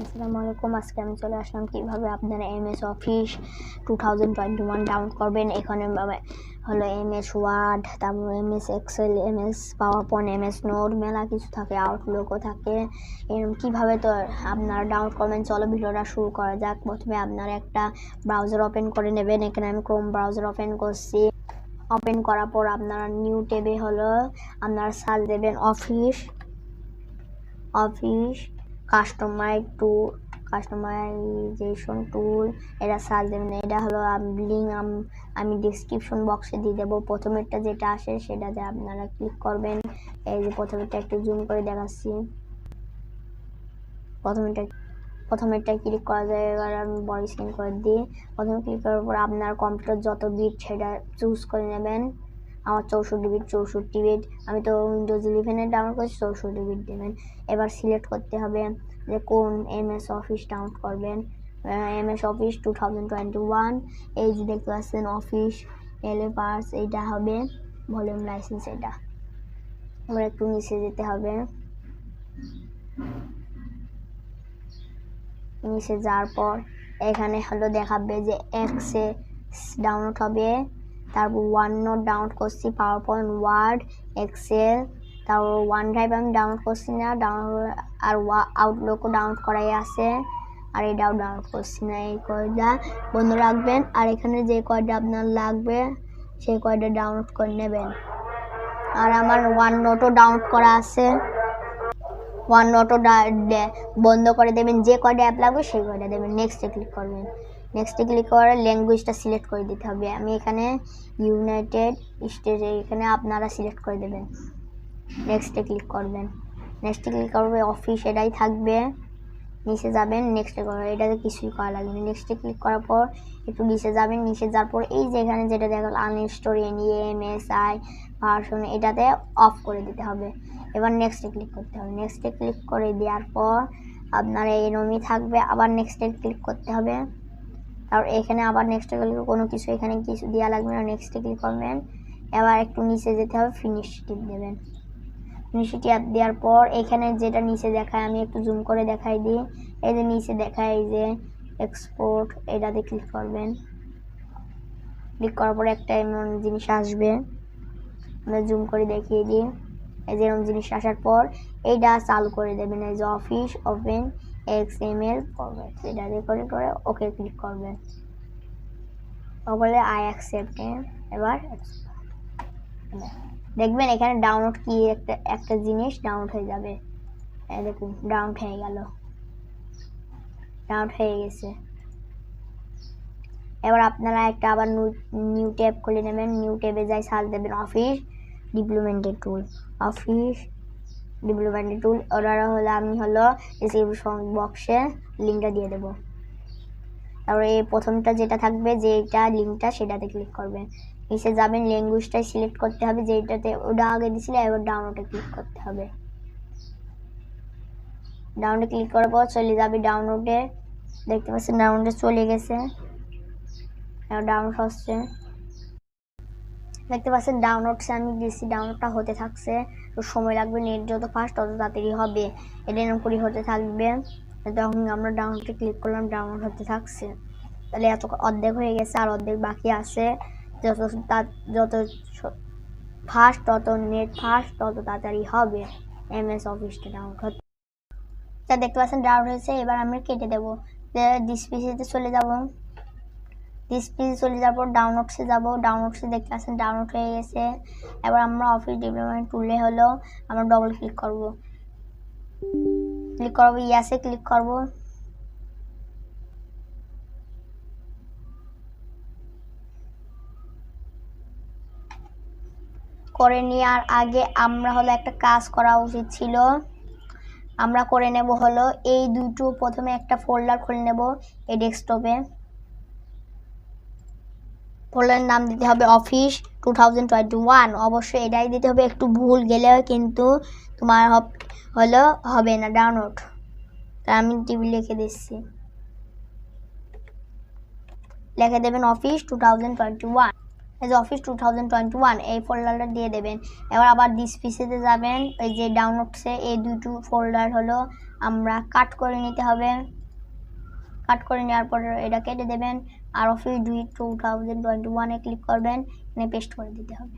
আসসালামু আলাইকুম। আজকে আমি চলে আসলাম কিভাবে আপনারা এমএস অফিস 2021 ডাউনলোড করবেন। এখানে হলো এমএস ওয়ার্ড, তারপর MS Excel, MS PowerPoint, MS note, মেলা কিছু থাকে, আউটলুকও থাকে। এরকম কীভাবে তো আপনারা ডাউনলোড করবেন, চলো ভিডিওটা শুরু করা যাক। প্রথমে আপনারা একটা ব্রাউজার ওপেন করে নেবেন। এখানে আমি ক্রোম ব্রাউজার ওপেন করছি। ওপেন করার পর আপনারা নিউ ট্যাবে হলো আপনারা সার্চ দেবেন অফিস কাস্টমাইজেশন টুল, এটা সার্চ দেবেন। এটা হলো লিঙ্ক আমি ডিসক্রিপশন বক্সে দিয়ে দেবো। প্রথমেরটা যেটা আসে সেটাতে আপনারা ক্লিক করবেন। এই যে প্রথমেরটা একটু জুম করে দেখাচ্ছি। প্রথমেরটা ক্লিক করা যায়। এবার আমি বড় স্ক্রিন করে দিই। প্রথমে ক্লিক করার পর আপনার কম্পিউটার যত বিট সেটা চুজ করে নেবেন। আমার 64 বিট, আমি তো উইন্ডোজ 11 ডাউনলোড করছি, 64 বিট দেবেন। এবার সিলেক্ট করতে হবে যে কোন এমএস অফিস ডাউনলোড করবেন। এমএস অফিস 2021, এই যে দেখতে পাচ্ছেন অফিস এলএপার্স, এইটা হবে ভলিউম লাইসেন্স। এটা এবার একটু নিচে যেতে হবে। নিচে যাওয়ার পর এখানে হলো দেখাবে যে এক্সে ডাউনলোড হবে, তারপর ওয়ান নোট ডাউনলোড করছি, পাওয়ার পয়েন্ট, ওয়ার্ড, এক্সেল, তারপর ওয়ান ড্রাইভ আমি ডাউনলোড করছি না, ডাউনলোড আর আউটলুকও ডাউনলোড করাই আছে, আর এটাও ডাউনলোড করছি না। এই কয়টা বন্ধ রাখবেন, আর এখানে যে কয়টা আপনার লাগবে সেই কয়টা ডাউনলোড করে নেবেন। আর আমার ওয়ান নোটও ডাউনলোড করা আছে, ওয়ান নোটও বন্ধ করে দেবেন। যে কয়টা অ্যাপ লাগবে সেই কয়টা দেবেন। নেক্সটে ক্লিক করবেন। নেক্সটে ক্লিক করে ল্যাঙ্গুয়েজটা সিলেক্ট করে দিতে হবে। আমি এখানে ইউনাইটেড স্টেটস, এখানে আপনারা সিলেক্ট করে দেবেন। নেক্সটে ক্লিক করবেন। নেক্সটে ক্লিক করবে অফিস, এটাই থাকবে। নিচে যাবেন, নেক্সটে করবেন। এটাতে কিছুই করা লাগবে না। নেক্সটে ক্লিক করার পর একটু নিচে যাবেন। নিচে যাওয়ার পর এই যে এখানে যেটা দেখা আনইনস্টল এমএসআই ভার্সন, এটাতে অফ করে দিতে হবে। এবার নেক্সটে ক্লিক করতে হবে। নেক্সটে ক্লিক করে দেওয়ার পর আপনার এরকমই থাকবে। আবার নেক্সটে ক্লিক করতে হবে। তারপর এখানে আবার নেক্সটে ক্লিক, কোনো কিছু এখানে কিছু দেওয়া লাগবে না। নেক্সটে ক্লিক করবেন। এবার একটু নিচে যেতে হবে, ফিনিশ টিপ দেবেন। ফিনিশ টিপ দেওয়ার পর এখানে যেটা নিচে দেখায়, আমি একটু জুম করে দেখাই দিই। এই যে নিচে দেখায় এই যে এক্সপোর্ট, এটাতে ক্লিক করবেন। ক্লিক করার পর একটা এমন জিনিস আসবে, আমরা জুম করে দেখিয়ে দিই। এই যে এরকম জিনিস আসার পর এইটা চালু করে দেবেন। এই যে অফিস ওপেন এক্সএমএল ফরম্যাট, এটা রেকর্ড করে ওকে ক্লিক করবেন। তারপরে আই অ্যাকসেপ্ট। এবার দেখবেন এখানে ডাউনলোড কি একটা জিনিস ডাউনলোড হয়ে যাবে। এই দেখুন ডাউনলোড হয়ে গেল, ডাউনলোড হয়ে গেছে। এবার আপনারা একটা আবার নিউ ট্যাব খুলে নেবেন। নিউ ট্যাবে যাই সার্চ দেবেন অফিস ডেভেলপমেন্টের টুল, অফিস ডেভেলপমেন্টের টুল। ওরা হলো আমি হলো ডিসক্রিপশন বক্সে লিঙ্কটা দিয়ে দেবো। তারপরে এই প্রথমটা যেটা থাকবে, যেটা লিঙ্কটা, সেটাতে ক্লিক করবেন। নিচে যাবেন, ল্যাঙ্গুয়েজটাই সিলেক্ট করতে হবে যেটাতে ওটা আগে দিয়েছিল। এবার ডাউনলোডে ক্লিক করতে হবে। ডাউনলোডে ক্লিক করার পর চলে যাবে ডাউনলোডে। দেখতে পাচ্ছেন ডাউনলোডে চলে গেছে। ডাউনলোড হচ্ছে, দেখতে পাচ্ছেন ডাউনলোডসে আমি দিচ্ছি, ডাউনলোডটা হতে থাকছে। তো সময় লাগবে, নেট যত ফাস্ট তত তাড়াতাড়ি হবে। এটা এরকম করে হতে থাকবে। তখন আমরা ডাউনলোডে ক্লিক করলাম, ডাউনলোড হতে থাকছে। তাহলে এত অর্ধেক হয়ে গেছে, আর অর্ধেক বাকি আছে। যত ফাস্ট, তত নেট ফাস্ট তত তাড়াতাড়ি হবে এমএস অফিসটা ডাউনলোড হতে। তা দেখতে পাচ্ছেন ডাউনলোড হয়েছে। এবার আমরা কেটে দেবো। ডিসপিসিতে চলে যাব। ডিসপ্লে চলে যাওয়ার পর ডাউনলোডসে যাব। ডাউনলোডসে দেখতে পাচ্ছেন ডাউনলোড হয়ে গেছে। এবার আমরা অফিস ডেভেলপমেন্ট টুলে হলো আমরা ডবল ক্লিক করব। ক্লিক করব, ইয়াসে ক্লিক করব। করে নেওয়ার আগে আমরা হলো একটা কাজ করা উচিত ছিল। আমরা করে নেব হলো এই দুটো, প্রথমে একটা ফোল্ডার খুলে নেব এই ডেস্কটপে। ফোল্ডারের নাম দিতে হবে অফিস 2021। অবশ্যই এটাই দিতে হবে, একটু ভুল গেলেও কিন্তু তোমার হলো হবে না ডাউনলোড। তাই আমি টিভি লিখে দিচ্ছি, লিখে দেবেন অফিস 2021। এই যে অফিস 2021 এই ফোল্ডারটা দিয়ে দেবেন। এবার আবার দিস পিসিতে যাবেন, এই যে ডাউনলোডসে এই দুটো ফোল্ডার হলো আমরা কাট করে নিতে হবে। কাট করে নেওয়ার পর এটা কেটে দেবেন আর অফিস 2021 এ ক্লিক করবেন, এখানে পেস্ট করে দিতে হবে।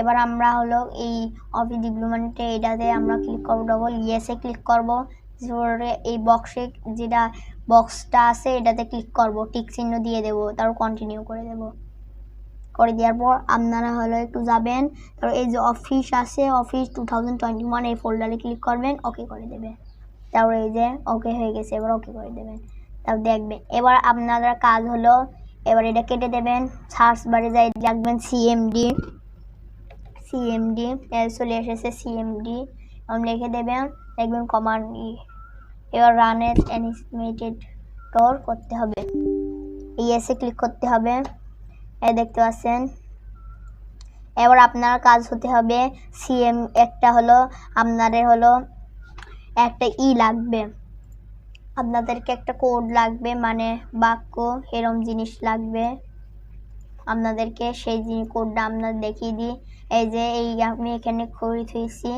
এবার আমরা হলো এই অফিস ডেভেলপমেন্টে এটাতে আমরা ক্লিক করব, ডবল ইয়েসে ক্লিক করব, এই বক্সে যেটা বক্সটা আছে এটাতে ক্লিক করব, টিক চিহ্ন দিয়ে দেব, তারপর কন্টিনিউ করে দেব। করে দেওয়ার পর আপনারা হলো একটু যাবেন, তারপর এই যে অফিস আছে অফিস 2021 এই ফোল্ডারে ক্লিক করবেন, ওকে করে দেবেন। তারপর এই যে ওকে হয়ে গেছে, এবার ওকে করে দেবেন। তারপর দেখবেন এবার আপনারা কাজ হলো এবার এটা কেটে দেবেন, সার্চ বারে যাই লিখবেন সিএমডি চলে এসেছে সিএমডি লিখে দেবেন, দেখবেন কমান্ড এবার রানের অ্যানিমেটেড টোর করতে হবে, ইয়েসে ক্লিক করতে হবে, এই দেখতে পাচ্ছেন। এবার আপনার কাজ হতে হবে সিএম একটা হলো আপনাদের হলো একটা লাগবে, আপনাদেরকে একটা কোড লাগবে, মানে বাক্য এরম জিনিস লাগবে আপনাদেরকে, সেই কোডটা আপনাদের দেখিয়ে দিই। এই যে এই আমি এখানে করে থুইছি,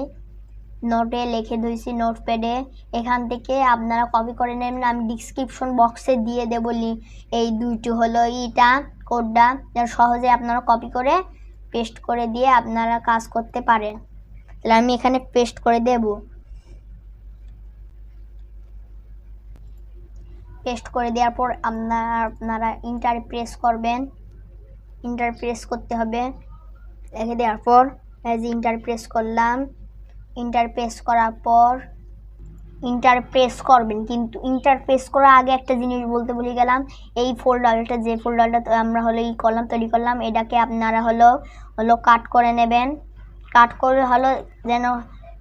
নোটে লিখে ধুইছি নোটপ্যাডে, এখান থেকে আপনারা কপি করে নেবেন, আমি ডিসক্রিপশন বক্সে দিয়ে দেবো লিঙ্ক। এই দুইটি হলো এইটা কোডটা, যেন সহজে আপনারা কপি করে পেস্ট করে দিয়ে আপনারা কাজ করতে পারেন। তাহলে আমি এখানে পেস্ট করে দেব, পেস্ট করে দেওয়ার পর আপনারা ইন্টার প্রেস করবেন, ইন্টার প্রেস করতে হবে, লিখে দেওয়ার পর এই যে ইন্টার প্রেস করলাম, ইন্টার প্রেস করার পর ইন্টার প্রেস করবেন, কিন্তু ইন্টার প্রেস করার আগে একটা জিনিস বলতে ভুলে গেলাম, এই ফোল্ডারটা যে ফোল্ডারটা আমরা হলো তৈরি করলাম এটাকে আপনারা হলো কাট করে নেবেন, কাট করে হলো যেন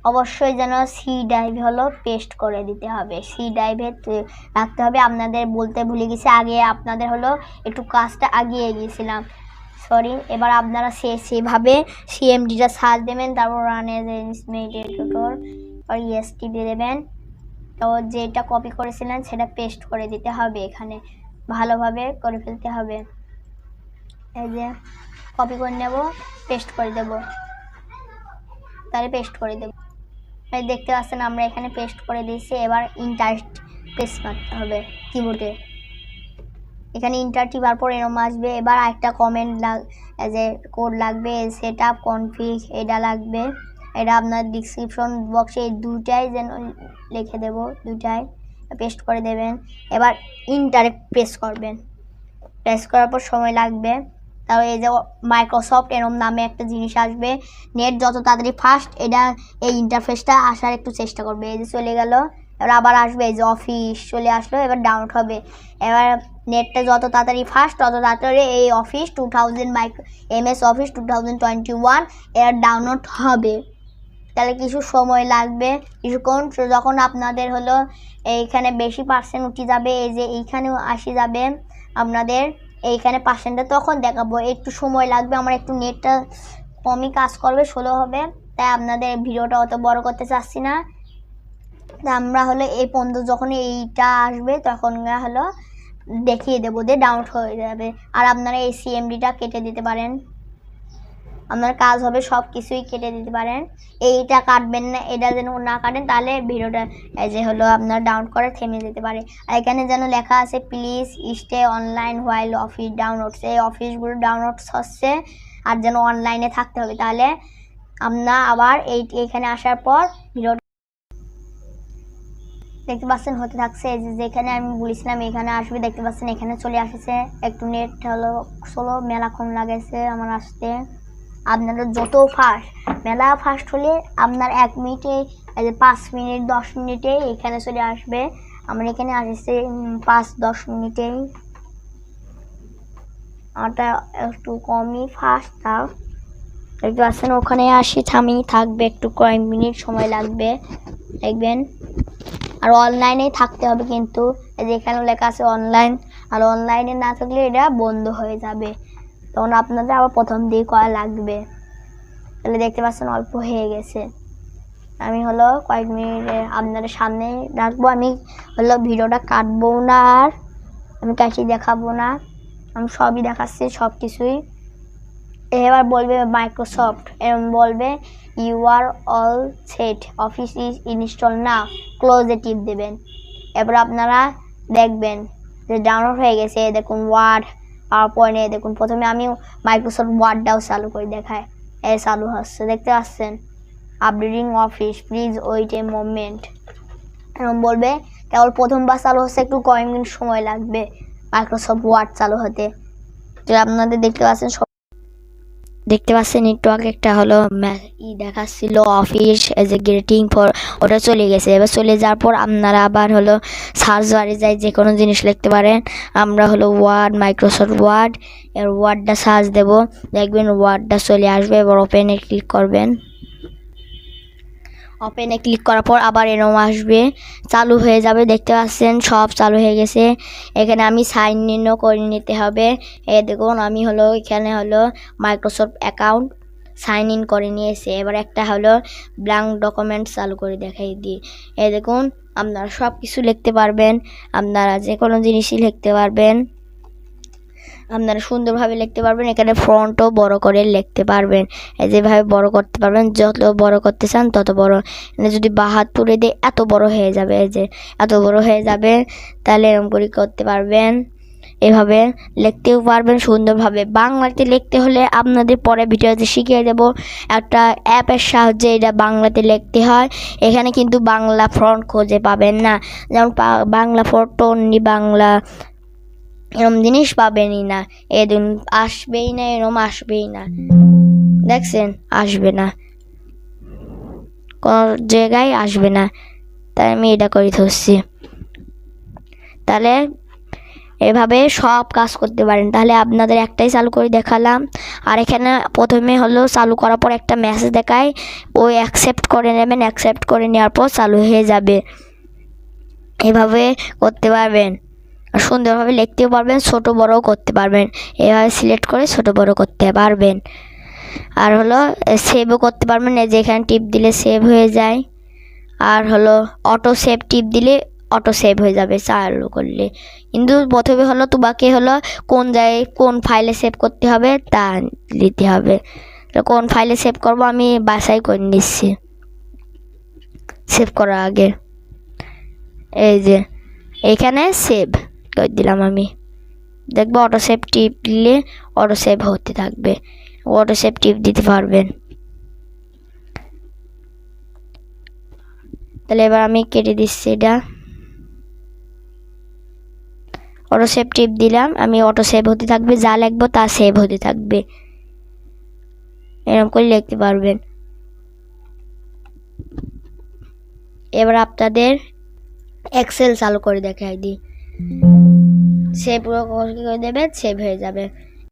অবশ্যই যেন সি ড্রাইভে হলো পেস্ট করে দিতে হবে, সি ড্রাইভে রাখতে হবে। আপনাদের বলতে ভুলে গেছি, আগে আপনাদের হলো একটু কাজটা আগিয়ে গিয়েছিলাম, সরি। এবার আপনারা সেভাবে সিএমডিটা সার্চ দেবেন, তারপর রানের টোটর আর ইএসটি দিয়ে দেবেন, তো যেটা কপি করেছিলেন সেটা পেস্ট করে দিতে হবে, এখানে ভালোভাবে করে ফেলতে হবে। এই যে কপি করে নেব, পেস্ট করে দেব, তাহলে পেস্ট করে দেব। দেখতে পাচ্ছেন আমরা এখানে পেস্ট করে দিয়েছি। এবার ইন্টার প্রেস করতে হবে কিবোর্ডে, এখানে ইন্টার টিপার পর এরকম আসবে। এবার একটা কমেন্ট যে কোড লাগবে, সেট আপ কনফিগ এটা লাগবে, এটা আপনার ডিসক্রিপশন বক্সে এই দুইটাই যেন লিখে দেব, দুইটাই পেস্ট করে দেবেন। এবার ইন্টারে প্রেস করবেন, প্রেস করার পর সময় লাগবে। তারপর এই যে মাইক্রোসফট এরম নামে একটা জিনিস আসবে, নেট যত তাড়াতাড়ি ফাস্ট এটা এই ইন্টারফেসটা আসার একটু চেষ্টা করবে। এই যে চলে গেল, এবার আবার আসবে, এই যে অফিস চলে আসলো, এবার ডাউনলোড হবে। এবার নেটটা যত তাড়াতাড়ি ফাস্ট তত তাড়াতাড়ি এই অফিস 2000 MS অফিস 2021 এর ডাউনলোড হবে। তাহলে কিছু সময় লাগবে, কিছুক্ষণ, যখন আপনাদের হলো এইখানে বেশি পার্সেন্ট উঠে যাবে, এই যে এইখানেও আসে যাবে আপনাদের এইখানে পার্সেন্টটা, তখন দেখাবো। একটু সময় লাগবে, আমার একটু নেটটা কমই কাজ করবে, স্লো হবে, তাই আপনাদের ভিডিওটা অত বড় করতে চাচ্ছি না। আমরা হলো এই পর্যন্ত যখন এইটা আসবে তখন হলো দেখিয়ে দেবো যে ডাউনলোড হয়ে যাবে। আর আপনারা এই সিএমডিটা কেটে দিতে পারেন, আপনার কাজ হবে সব কিছুই কেটে দিতে পারেন। এইটা কাটবেন না, এটা যেন না কাটেন, তাহলে ভিডিওটা যে হলো আপনার ডাউনলোড করে থেমে যেতে পারে। আর এখানে যেন লেখা আছে please stay online while office downloads, এই অফিসগুলো ডাউনলোডস হচ্ছে আর যেন অনলাইনে থাকতে হবে। তাহলে আপনার আবার এইখানে আসার পর ভিডিওটা দেখতে পাচ্ছেন হতে থাকছে, যেখানে আমি বলেছিলাম এখানে আসবে, দেখতে পাচ্ছেন এখানে চলে আসছে। একটু নেট হলো স্লো, মেলাক্ষণ লাগেছে আমার আসতে। আপনারা যত ফাস্ট, মেলা ফাস্ট হলে আপনার 1 মিনিটে 5 মিনিট 10 মিনিটে এখানে চলে আসবে। আমার এখানে আসছে 5-10 মিনিটেই, আমারটা একটু কমই ফাস্ট। তাও দেখতে পাচ্ছেন ওখানে আসি থামি থাকবে, একটু কয়েক মিনিট সময় লাগবে দেখবেন। আর অনলাইনেই থাকতে হবে, কিন্তু যেখানে লেখা আছে অনলাইন, আর অনলাইনে না থাকলে এটা বন্ধ হয়ে যাবে, তখন আপনাদের আবার প্রথম দিয়ে করা লাগবে। তাহলে দেখতে পাচ্ছেন অল্প হয়ে গেছে। আমি হলো কয়েক মিনিটে আপনাদের সামনে রাখবো, আমি হলো ভিডিওটা কাটবো না, আর আমি কাটিয়ে দেখাবো না, আমি সবই দেখাচ্ছি, সব কিছুই। এবার বলবে মাইক্রোসফট, এরকম বলবে you are all set, office is install now, ক্লোজে টিপ দেবেন। এবার আপনারা দেখবেন যে ডাউনলোড হয়ে গেছে। দেখুন ওয়ার্ড, পাওয়ার পয়েন্টে দেখুন প্রথমে আমি মাইক্রোসফট ওয়ার্ডটাও চালু করে দেখায়, চালু হচ্ছে, দেখতে পাচ্ছেন। Updating office, please wait a moment, এরকম বলবে। কেবল প্রথমবার চালু হচ্ছে, একটু কয়েক মিনিট সময় লাগবে মাইক্রোসফট ওয়ার্ড চালু হতে। তো আপনাদের দেখতে পাচ্ছেন একটু আগে একটা হলো দেখাচ্ছিল office as a greeting for, ওটা চলে গেছে। এবার চলে যাওয়ার পর আপনারা আবার হলো সার্চ বারে যাই যে কোনো জিনিস লিখতে পারেন। আমরা হলো ওয়ার্ড, মাইক্রোসফট ওয়ার্ড, এর ওয়ার্ডটা সার্চ দেব, দেখবেন ওয়ার্ডটা চলে আসবে। এবার ওপেনে ক্লিক করবেন। ওপেনে ক্লিক করার পর আবার এরকম আসবে, চালু হয়ে যাবে। দেখতে পাচ্ছেন সব চালু হয়ে গেছে। এখানে আমি সাইন ইনও করে নিতে হবে। দেখুন আমি হলো এখানে হলো মাইক্রোসফট অ্যাকাউন্ট সাইন ইন করে নিয়েছে। এবার একটা হলো ব্ল্যাঙ্ক ডকুমেন্ট চালু করে দেখাই দিই। দেখুন আপনারা সব কিছু লিখতে পারবেন, আপনারা যে কোনো জিনিসই লিখতে পারবেন, আপনারা সুন্দরভাবে লিখতে পারবেন। এখানে ফন্টও বড় করে লিখতে পারবেন, যেভাবে বড় করতে পারবেন, যত বড় করতে চান তত বড়। যদি বাহাত তুলে দিয়ে এত বড় হয়ে যাবে, এই যে এত বড় হয়ে যাবে, তাহলে এরকম করে করতে পারবেন। এভাবে লিখতেও পারবেন সুন্দরভাবে। বাংলাতে লিখতে হলে আপনাদের পরে ভিডিওতে শিখিয়ে দেব একটা অ্যাপের সাহায্যে এটা বাংলাতে লিখতে হয়। এখানে কিন্তু বাংলা ফন্ট খুঁজে পাবেন না, যেমন বাংলা ফন্ট অনলি বাংলা এরম জিনিস পাবেনই না, এরকম আসবেই না, এরম আসবেই না, দেখছেন আসবে না, কোনো জায়গায় আসবে না। তাই আমি এটা করে ধরছি। তাহলে এভাবে সব কাজ করতে পারেন। তাহলে আপনাদের একটাই চালু করে দেখালাম। আর এখানে প্রথমে হলো চালু করার পর একটা মেসেজ দেখায়, ওই অ্যাকসেপ্ট করে নেবেন। অ্যাকসেপ্ট করে নেওয়ার পর চালু হয়ে যাবে। এভাবে করতে পারবেন, সুন্দরভাবে লিখতেও পারবেন, ছোট বড়ও করতে পারবেন। এভাবে সিলেক্ট করে ছোট বড় করতে পারবেন। আর হলো সেভও করতে পারবেন, যেখানে টিপ দিলে সেভ হয়ে যায়। আর হলো অটো সেভ টিপ দিলে অটো সেভ হয়ে যাবে চালু করলে। কিন্তু প্রথমে হলো তোমাকে হলো কোন জায়গায় কোন ফাইলে সেভ করতে হবে তা দিতে হবে। কোন ফাইলে সেভ করব আমি বাছাই করে নিচ্ছি সেভ করার আগে। এই যে এইখানে সেভ করে দিলাম আমি, দেখবো অটো সেভ টিপ দিলে অটো সেভ হতে থাকবে। অটো সেভ টিপ দিতে পারবেন। তাহলে এবার আমি কেটে দিচ্ছি এটা, অটো সেভ টিপ দিলাম আমি, অটো সেভ হতে থাকবে, যা লিখবো তা সেভ হতে থাকবে। এরকম করে লিখতে পারবেন। এবার আপনাদের এক্সেল চালু করে দেখাই দিই, সেভ করে দেবে, সেভ হয়ে যাবে।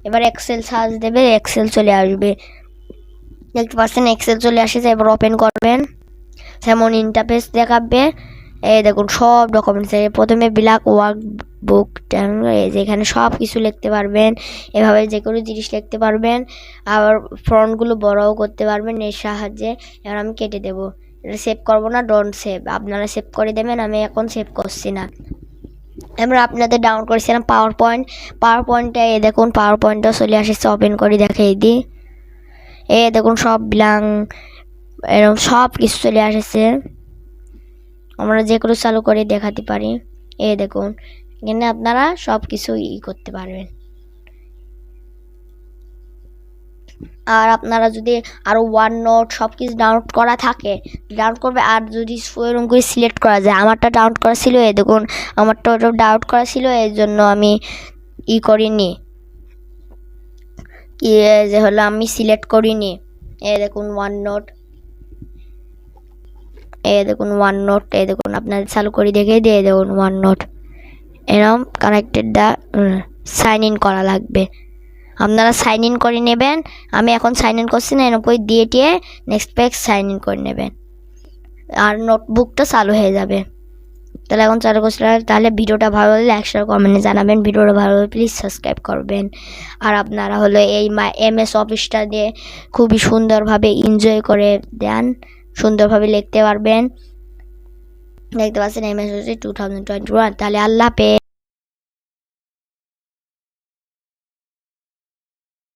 এবার এক্সেল সার্চ দেবে, এক্সেল চলে আসবে। দেখতে পাচ্ছেন এক্সেল চলে আসছে। এবার ওপেন করবেন, যেমন ইন্টারফেস দেখাবে। এই দেখুন সব ডকুমেন্টস, প্রথমে ব্ল্যাক ওয়ার্কবুক, যেখানে সব কিছু লিখতে পারবেন। এভাবে যে কোনো জিনিস লিখতে পারবেন। আবার ফন্টগুলো বড়ও করতে পারবেন এর সাহায্যে। এবার আমি কেটে দেবো, এটা সেভ করবো না, ডোন্ট সেভ, আপনারা সেভ করে দেবেন, আমি এখন সেভ করছি না। এবার আপনাদের ডাউনলোড করেছিলাম পাওয়ার পয়েন্টে, দেখুন পাওয়ার পয়েন্টটাও চলে আসছে। ওপেন করে দেখিয়ে দিই, দেখুন সব ব্ল্যাঙ্ক এরকম সব কিছু চলে আসছে। আমরা যে কোনো চালু করে দেখাতে পারি। দেখুন এখানে আপনারা সব কিছু করতে পারবেন। আর আপনারা যদি আরও ওয়ান নোট সব কিছু ডাউনলোড করা থাকে ডাউনলোড করবে। আর যদি এরকম করে সিলেক্ট করা যায়, আমারটা ডাউনলোড করা ছিল, দেখুন আমারটা ওটা ডাউনলোড করা ছিল, এর জন্য আমি করিনি, যে হলো আমি সিলেক্ট করিনি। দেখুন ওয়ান নোট, দেখুন ওয়ান নোট, দেখুন আপনাদের চালু করে দেখে দিয়ে দেখুন ওয়ান নোট এরকম কানেক্টেড দা সাইন ইন করা লাগবে। আপনারা সাইন ইন করে নেবেন। আমি এখন সাইন ইন করছি না, এরকম করে দিয়ে টিয়ে নেক্সট পেজ সাইন ইন করে নেবেন, আর নোটবুকটা চালু হয়ে যাবে। তাহলে এখন চালু করছি। তাহলে ভিডিওটা ভালো লাগলে একটা কমেন্টে জানাবেন, ভিডিওটা ভালো হলে প্লিজ সাবস্ক্রাইব করবেন। আর আপনারা হলো এই MS অফিসটা দিয়ে খুবই সুন্দরভাবে এনজয় করে দেন, সুন্দরভাবে লিখতে পারবেন। দেখতে পাচ্ছেন MS অফিস 2021। তাহলে আল্লাহ হাফেজ।